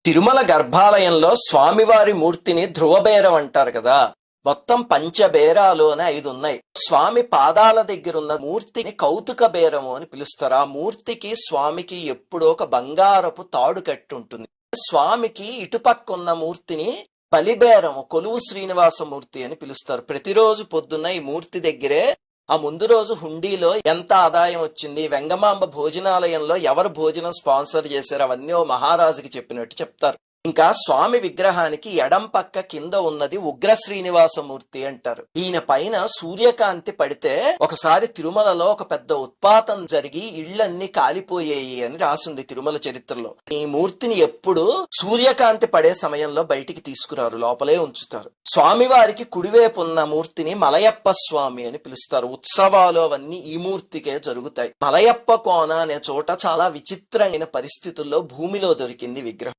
తిరుమల గర్భాలయంలో స్వామివారి మూర్తిని ధ్రువబేరం అంటారు కదా. మొత్తం పంచబేరాలు అని 5 ఉన్నాయి. స్వామి పాదాల దగ్గరున్న మూర్తిని కౌతుక బేరము అని పిలుస్తారు. ఆ మూర్తికి స్వామికి ఎప్పుడో ఒక బంగారపు తాడు కట్టి ఉంటుంది. స్వామికి ఇటుపక్క ఉన్న మూర్తిని బలిబేరము, కొలువు శ్రీనివాసమూర్తి అని పిలుస్తారు. ప్రతిరోజు పొద్దున్న ఈ మూర్తి దగ్గరే ఆ ముందు రోజు హుండీలో ఎంత ఆదాయం వచ్చింది, వెంగమాంబ భోజనాలయంలో ఎవరు భోజనం స్పాన్సర్ చేశారు, అవన్నీ ఓ మహారాజుకి చెప్పినట్టు చెప్తారు. ఇంకా స్వామి విగ్రహానికి ఎడం పక్క కింద ఉన్నది ఉగ్ర శ్రీనివాసమూర్తి అంటారు. ఈయన పైన సూర్యకాంతి పడితే ఒకసారి తిరుమలలో ఒక పెద్ద ఉత్పాతం జరిగి ఇళ్లన్నీ కాలిపోయాయి అని రాసుంది తిరుమల చరిత్రలో. ఈ మూర్తిని ఎప్పుడు సూర్యకాంతి పడే సమయంలో బయటికి తీసుకురారు, లోపలే ఉంచుతారు. స్వామివారికి కుడివైపు ఉన్న మూర్తిని మలయప్ప స్వామి అని పిలుస్తారు. ఉత్సవాలు అవన్నీ ఈ మూర్తికే జరుగుతాయి. మలయప్ప కోన అనే చోట చాలా విచిత్రమైన పరిస్థితుల్లో భూమిలో దొరికింది విగ్రహం.